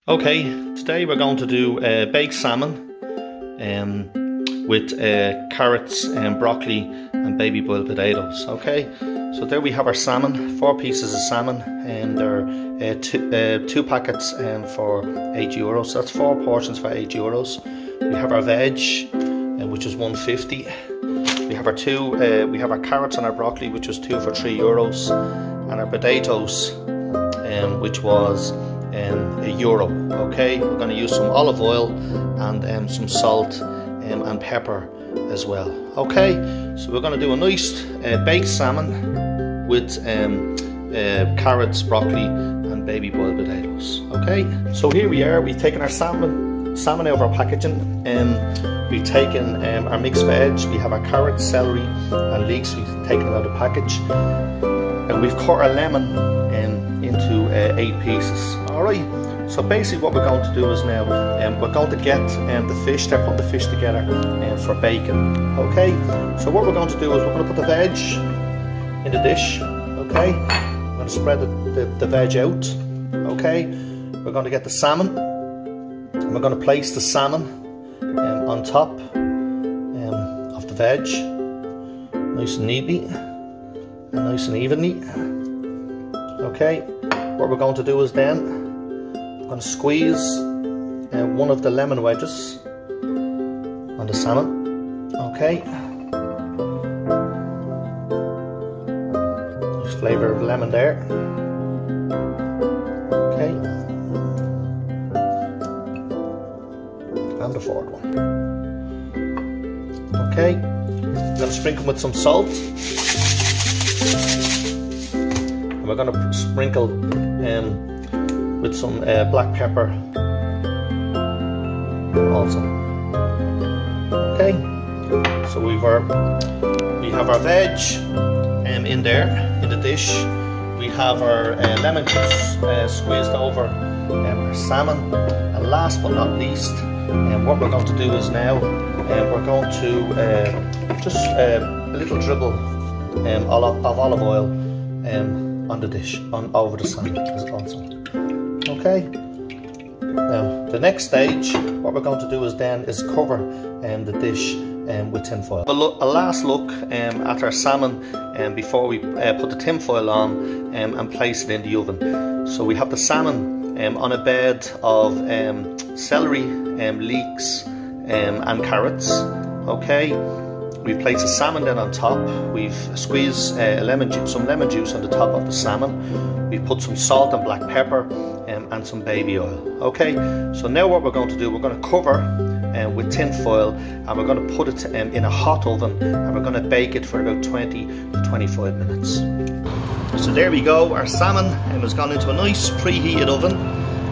Okay, today we're going to do baked salmon with carrots and broccoli and baby boiled potatoes. Okay, so there we have our salmon, 4 pieces of salmon, and they're two packets for €8. So that's 4 portions for €8. We have our veg, which is €1.50. We have our carrots and our broccoli, which was 2 for €3, and our potatoes, which was €1. Okay, we're going to use some olive oil and some salt and pepper as well. Okay, so we're going to do a nice baked salmon with carrots, broccoli and baby boiled potatoes. Okay, so here we are. We've taken our salmon out of our packaging, and we've taken our mixed veg. We have our carrots, celery and leeks. We've taken them out of the package, and we've cut our lemon into 8 pieces. Alright, so basically what we're going to do is now we're going to get the fish, put the fish together for bacon. Okay, so what we're going to do is we're going to put the veg in the dish. Okay, we're going to spread the veg out. Okay, we're going to get the salmon, and we're going to place the salmon on top of the veg, nice and neatly and nice and evenly. Okay, what we're going to do is then we're going to squeeze one of the lemon wedges on the salmon. Okay, nice flavour of lemon there. Okay, and the 4th one. Okay, I'm going to sprinkle with some salt. We're going to sprinkle with some black pepper also. Okay, so we have our veg in there in the dish. We have our lemon juice squeezed over our salmon, and last but not least, what we're going to do is now we're going to just a little dribble of olive oil on the dish, over the salmon also. Okay, now the next stage, what we're going to do is cover the dish with tin foil. A last look at our salmon before we put the tin foil on and place it in the oven. So we have the salmon on a bed of celery, leeks and carrots. Okay, we place the salmon then on top. We've squeezed some lemon juice on the top of the salmon. We've put some salt and black pepper and some baby oil. Okay, so now what we're going to do, we're going to cover with tin foil, and we're going to put it in a hot oven, and we're going to bake it for about 20 to 25 minutes. So there we go, our salmon has gone into a nice preheated oven.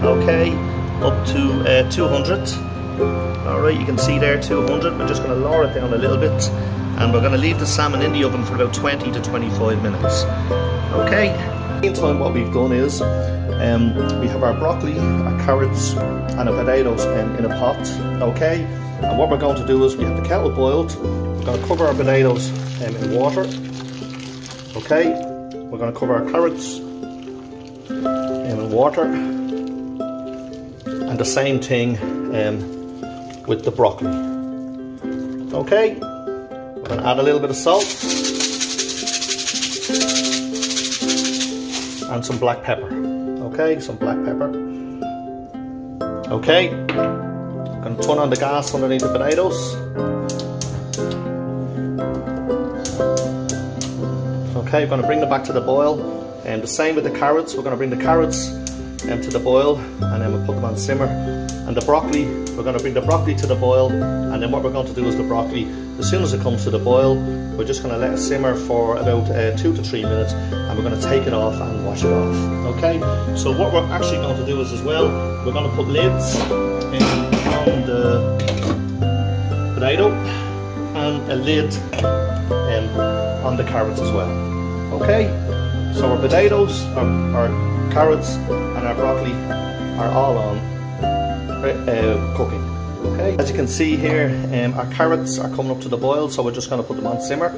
Okay, up to 200. Alright, you can see there 200. We're just going to lower it down a little bit, and we're going to leave the salmon in the oven for about 20 to 25 minutes. Okay, in the meantime what we've done is we have our broccoli, our carrots and our potatoes in a pot. Okay, and what we're going to do is we have the kettle boiled. We're going to cover our potatoes in water. Okay, we're going to cover our carrots in water, and the same thing with the broccoli. Okay, we're going to add a little bit of salt and some black pepper. Okay, some black pepper. Okay, I'm going to turn on the gas underneath the potatoes. Okay, we're going to bring them back to the boil, and the same with the carrots. We're going to bring the carrots to the boil, and then we'll put them on simmer. And the broccoli, we're going to bring the broccoli to the boil, and then what we're going to do is the broccoli, as soon as it comes to the boil, we're just going to let it simmer for about 2 to 3 minutes, and we're going to take it off and wash it off. Okay, so what we're actually going to do is as well, we're going to put lids on the potato and a lid on the carrots as well. Okay, so our potatoes, our carrots and our broccoli are all on cooking. Okay, as you can see here, our carrots are coming up to the boil, so we're just going to put them on simmer.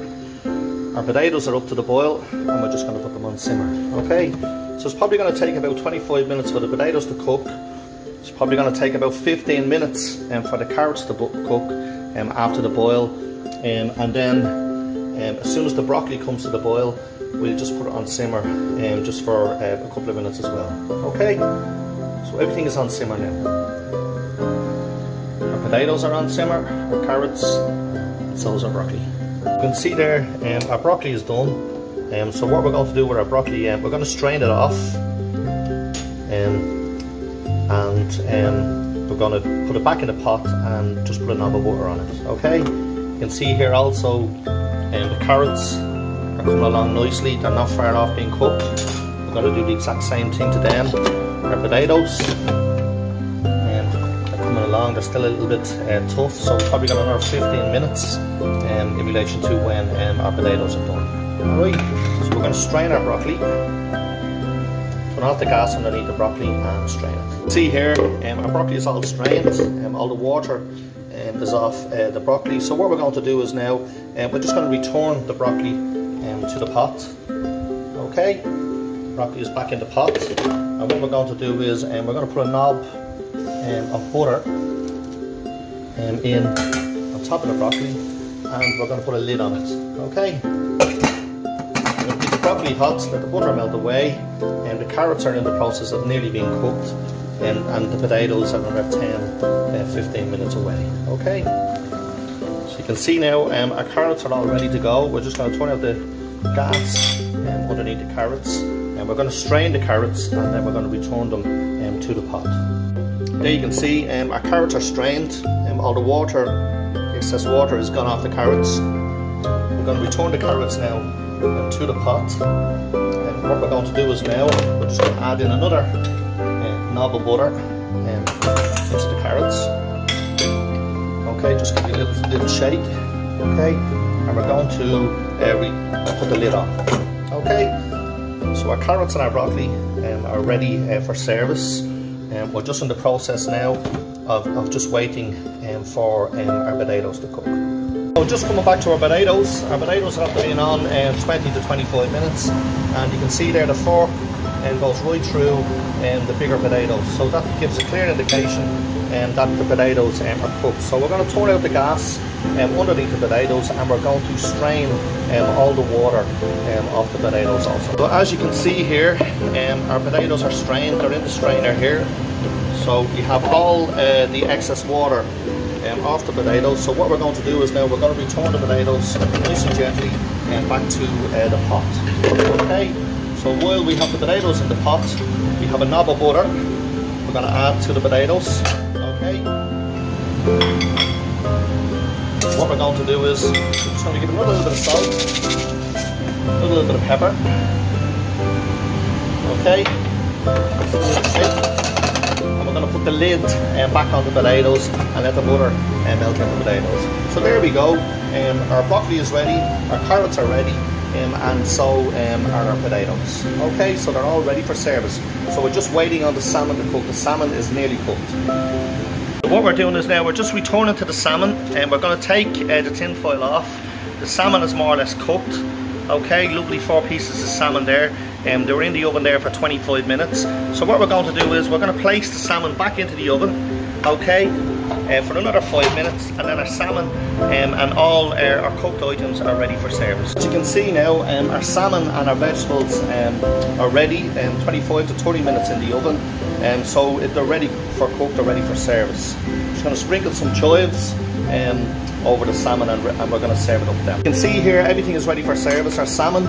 Our potatoes are up to the boil, and we're just going to put them on simmer. Okay, so it's probably going to take about 25 minutes for the potatoes to cook, It's probably going to take about 15 minutes for the carrots to cook after the boil, and then as soon as the broccoli comes to the boil, we'll just put it on simmer just for a couple of minutes as well. Okay, so everything is on simmer now. Our potatoes are on simmer, our carrots, and so is our broccoli. You can see there our broccoli is done. So what we're going to do with our broccoli, we're going to strain it off, and we're going to put it back in the pot and just put a knob of butter on it. Okay, you can see here also the carrots are coming along nicely. They're not far off being cooked. We're going to do the exact same thing to them. Our potatoes, they're coming along. They're still a little bit tough, so we're probably got another 15 minutes in relation to when our potatoes are done. Alright, so we're going to strain our broccoli. Turn off the gas underneath the broccoli and strain it. See here, our broccoli is all strained. All the water is off the broccoli. So what we're going to do is now, we're just going to return the broccoli to the pot. Okay, broccoli is back in the pot, and what we're going to do is we're going to put a knob of butter in on top of the broccoli, and we're going to put a lid on it. Okay. Keep the broccoli hot, let the butter melt away, and the carrots are in the process of nearly being cooked, and the potatoes are about 10-15 minutes away. Okay, so you can see now our carrots are all ready to go. We're just going to turn out the gas underneath the carrots, and we're going to strain the carrots, and then we're going to return them to the pot. There you can see our carrots are strained, all the water, the excess water is gone off the carrots. We're going to return the carrots now to the pot, and what we're going to do is now we're just going to add in another knob of butter into the carrots. Okay, just give it a little shake. Okay, and we're going to put the lid on. Okay, so our carrots and our broccoli are ready for service. We're just in the process now of just waiting for our potatoes to cook. So just coming back to our potatoes have been on 20 to 25 minutes, and you can see there the fork goes right through the bigger potatoes, so that gives a clear indication that the potatoes are cooked. So we're going to turn out the gas underneath the potatoes, and we're going to strain all the water off the potatoes also. So as you can see here, our potatoes are strained, they're in the strainer here. So we have all the excess water off the potatoes. So what we're going to do is now we're going to return the potatoes nice and gently back to the pot. Okay, so while we have the potatoes in the pot, we have a knob of butter we're going to add to the potatoes. Okay, what we're going to do is we're just going to give it a little bit of salt, a little bit of pepper. Okay, and we're going to put the lid back on the potatoes and let the butter melt in the potatoes. So there we go. Our broccoli is ready, our carrots are ready, and so are our potatoes. Okay, so they're all ready for service. So we're just waiting on the salmon to cook. The salmon is nearly cooked. So what we're doing is now we're just returning to the salmon, and we're going to take the tin foil off. The salmon is more or less cooked. Okay, lovely 4 pieces of salmon there. They were in the oven there for 25 minutes. So what we're going to do is we're going to place the salmon back into the oven, okay, for another 5 minutes, and then our salmon and all our cooked items are ready for service. As you can see now, our salmon and our vegetables are ready, 25 to 30 minutes in the oven, so they're ready for cooked, they're ready for service. I'm just going to sprinkle some chives over the salmon, and we're going to serve it up then. You can see here everything is ready for service. Our salmon,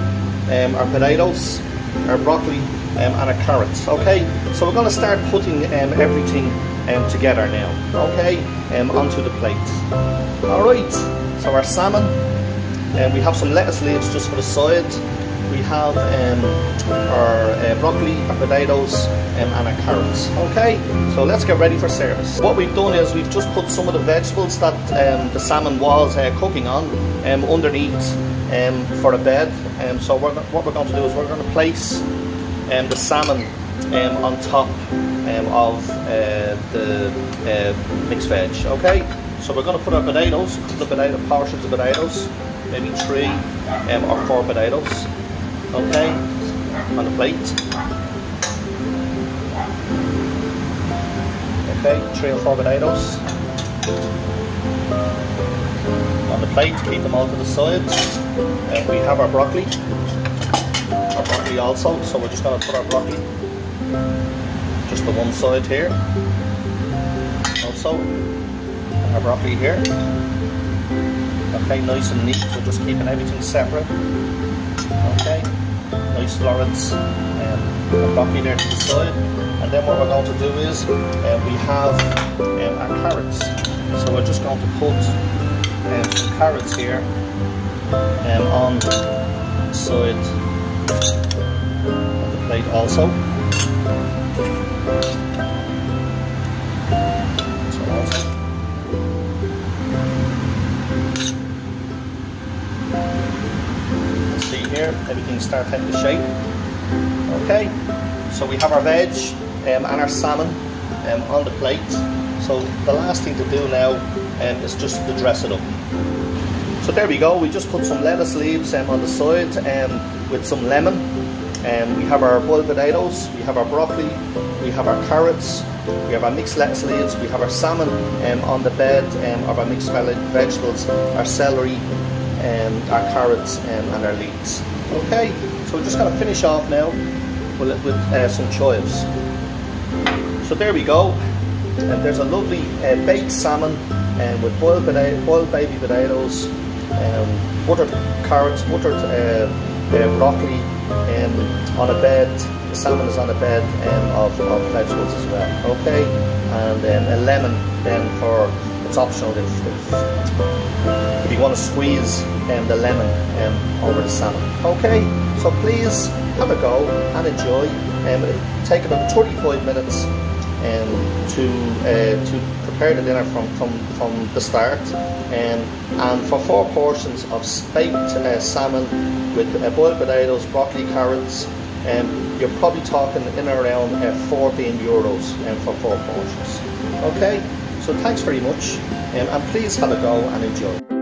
our potatoes, our broccoli and our carrots. Okay, so we're going to start putting everything together now, okay, onto the plate. Alright, so our salmon, we have some lettuce leaves just for the side. We have our broccoli, our potatoes and our carrots. Okay, so let's get ready for service. What we've done is we've just put some of the vegetables that the salmon was cooking on underneath for a bed. So what we're going to do is we're going to place the salmon on top of the mixed veg. Okay, so we're going to put our potatoes, portions of potatoes, maybe 3 or 4 potatoes, okay, on the plate. Okay, 3 or 4 potatoes on the plate to keep them all to the side. We have our broccoli also, so we're just going to put our broccoli just the one side here. Also, our broccoli here. Okay, nice and neat. We're just keeping everything separate. Okay, nice Florence broccoli there to the side. And then what we're going to do is we have our carrots. So we're just going to put some carrots here on the side of the plate also. Here, everything starts taking the shape. Okay, so we have our veg and our salmon on the plate. So the last thing to do now is just to dress it up. So there we go, we just put some lettuce leaves on the side with some lemon. We have our boiled potatoes, we have our broccoli, we have our carrots, we have our mixed lettuce leaves, we have our salmon on the bed of our mixed vegetables, our celery, our carrots and our leeks. Okay, so we're just going to finish off now with some chives. So there we go, and there's a lovely baked salmon with boiled baby potatoes, buttered carrots, buttered broccoli on a bed. The salmon is on a bed of vegetables as well. Okay, and a lemon then for, it's optional if you want to squeeze the lemon over the salmon. Okay, so please have a go and enjoy. It'll take about 35 minutes to prepare the dinner from the start. And for 4 portions of baked salmon with boiled potatoes, broccoli, carrots, you're probably talking in around €14 for 4 portions. Okay, so thanks very much, and please have a go and enjoy.